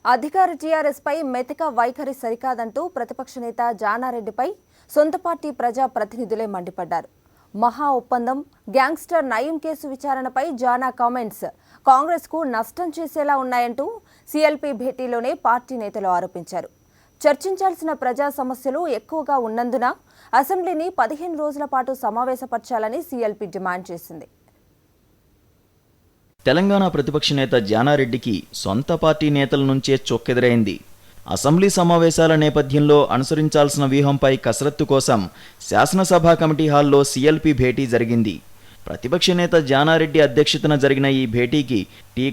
అధికార టీఆర్ఎస్ పై మెతక వైఖరి సరికాదంటూ ప్రతిపక్ష నేత జానారెడ్డిపై సొంత పార్టీ ప్రజా ప్రతినిధులే మండిపడ్డారు. మహా ఒప్పందం గ్యాంగ్స్టర్ నయీం కేసు విచారణపై జానా కామెంట్స్ కాంగ్రెస్ కు నష్టం చేసేలా ఉన్నాయంటూ సీఎల్పీ భేటీలోనే పార్టీ నేతలు ఆరోపించారు. చర్చించాల్సిన ప్రజా సమస్యలు ఎక్కువగా ఉన్నందున అసెంబ్లీని 15 రోజుల పాటు సమావేశపరచాలని సీఎల్పీ డిమాండ్ చేసింది. తెలంగాణ ప్రతిపక్ష నేత జానారెడ్డికి సొంత పార్టీ నేతల నుంచే చొక్కెదురైంది. అసెంబ్లీ సమావేశాల నేపథ్యంలో అనుసరించాల్సిన వ్యూహంపై కసరత్తు కోసం శాసనసభ కమిటీ హాల్లో సీఎల్పీ భేటీ జరిగింది. ప్రతిపక్ష నేత జానారెడ్డి అధ్యక్షతన జరిగిన ఈ భేటీకి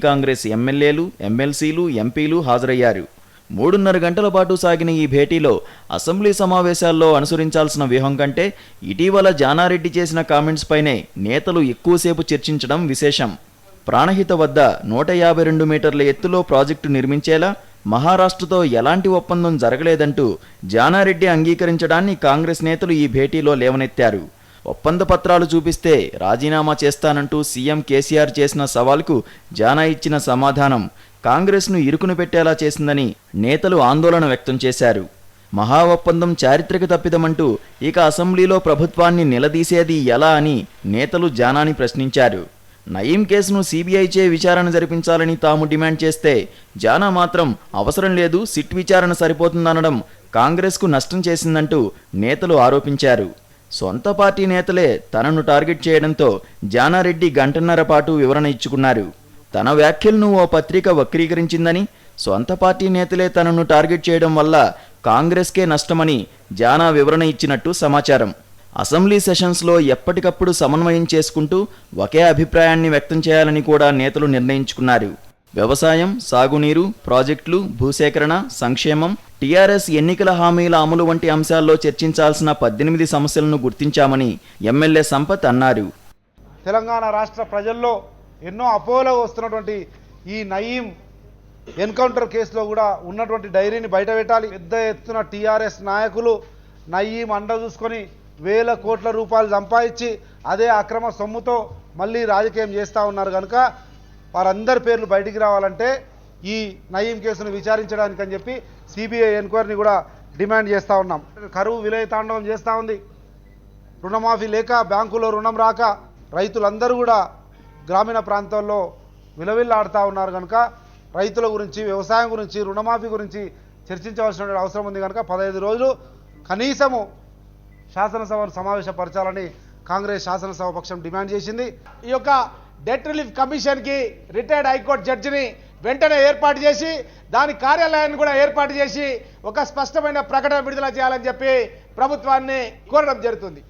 కాంగ్రెస్ ఎమ్మెల్యేలు, ఎమ్మెల్సీలు, ఎంపీలు హాజరయ్యారు. 3.5 గంటల పాటు సాగిన ఈ భేటీలో అసెంబ్లీ సమావేశాల్లో అనుసరించాల్సిన వ్యూహం కంటే ఇటీవల జానారెడ్డి చేసిన కామెంట్స్ పైనే నేతలు ఎక్కువసేపు చర్చించడం విశేషం. ప్రాణహిత వద్ద 152 మీటర్ల ఎత్తులో ప్రాజెక్టు నిర్మించేలా మహారాష్ట్రతో ఎలాంటి ఒప్పందం జరగలేదంటూ జానారెడ్డి అంగీకరించడాన్ని కాంగ్రెస్ నేతలు ఈ భేటీలో లేవనెత్తారు. ఒప్పంద పత్రాలు చూపిస్తే రాజీనామా చేస్తానంటూ సీఎం కేసీఆర్ చేసిన సవాల్కు జానా ఇచ్చిన సమాధానం కాంగ్రెస్ను ఇరుకును పెట్టేలా చేసిందని నేతలు ఆందోళన వ్యక్తం చేశారు. మహా ఒప్పందం చారిత్రక తప్పిదమంటూ ఇక అసెంబ్లీలో ప్రభుత్వాన్ని నిలదీసేది ఎలా అని నేతలు జానాని ప్రశ్నించారు. నయీం కేసును సీబీఐచే విచారణ జరిపించాలని తాము డిమాండ్ చేస్తే జానా మాత్రం అవసరం లేదు, సిట్ విచారణ సరిపోతుందనడం కాంగ్రెస్కు నష్టం చేసిందంటూ నేతలు ఆరోపించారు. సొంత పార్టీ నేతలే తనను టార్గెట్ చేయడంతో జానారెడ్డి గంటన్నర పాటు వివరణ ఇచ్చుకున్నారు. తన వ్యాఖ్యలను ఓ పత్రిక వక్రీకరించిందని, సొంత పార్టీ నేతలే తనను టార్గెట్ చేయడం వల్ల కాంగ్రెస్కే నష్టమని జానా వివరణ ఇచ్చినట్టు సమాచారం. అసెంబ్లీ సెషన్స్లో ఎప్పటికప్పుడు సమన్వయం చేసుకుంటూ ఒకే అభిప్రాయాన్ని వ్యక్తం చేయాలని కూడా నేతలు నిర్ణయించుకున్నారు. వ్యవసాయం, సాగునీరు, ప్రాజెక్టులు, భూసేకరణ, సంక్షేమం, టీఆర్ఎస్ ఎన్నికల హామీల అమలు వంటి అంశాల్లో చర్చించాల్సిన 18 సమస్యలను గుర్తించామని ఎమ్మెల్యే సంపత్ అన్నారు. తెలంగాణ రాష్ట్ర ప్రజల్లో ఎన్నో అపోహలు వస్తున్నటువంటి ఈ నయీం ఎన్కౌంటర్ కేసులో కూడా ఉన్నటువంటి డైరీని బయటపెట్టాలి. పెద్ద ఎత్తున టీఆర్ఎస్ నాయకులు నయీం అండ చూసుకొని వేల కోట్ల రూపాయలు సంపాదించి అదే అక్రమ సొమ్ముతో మళ్ళీ రాజకీయం చేస్తూ ఉన్నారు. కనుక వారందరి పేర్లు బయటికి రావాలంటే ఈ నయీం కేసును విచారించడానికి అని చెప్పి సిబిఐ ఎంక్వైరీని కూడా డిమాండ్ చేస్తూ ఉన్నాం. కరువు విలయ తాండవం చేస్తూ ఉంది. రుణమాఫీ లేక, బ్యాంకులో రుణం రాక రైతులందరూ కూడా గ్రామీణ ప్రాంతాల్లో విలవిల్లాడుతూ ఉన్నారు. కనుక రైతుల గురించి, వ్యవసాయం గురించి, రుణమాఫీ గురించి చర్చించవలసిన అవసరం ఉంది. కనుక 15 రోజులు కనీసము శాసనసభను సమావేశపరచాలని కాంగ్రెస్ శాసనసభ పక్షం డిమాండ్ చేసింది. ఈ యొక్క డెట్ రిలీఫ్ కమిషన్కి రిటైర్డ్ హైకోర్టు జడ్జిని వెంటనే ఏర్పాటు చేసి దాని కార్యాలయాన్ని కూడా ఏర్పాటు చేసి ఒక స్పష్టమైన ప్రకటన విడుదల చేయాలని చెప్పి ప్రభుత్వాన్ని కోరడం జరుగుతుంది.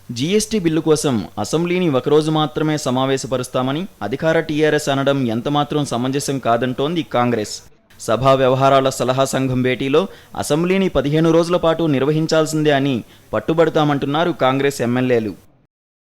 జీఎస్టీ బిల్లు కోసం అసెంబ్లీని ఒకరోజు మాత్రమే సమావేశపరుస్తామని అధికార టీఆర్ఎస్ అనడం ఎంతమాత్రం సమంజసం కాదంటోంది కాంగ్రెస్. సభా వ్యవహారాల సలహా సంఘం భేటీలో అసెంబ్లీని 15 రోజుల పాటు నిర్వహించాల్సిందే అని పట్టుబడతామంటున్నారు కాంగ్రెస్ ఎమ్మెల్యేలు.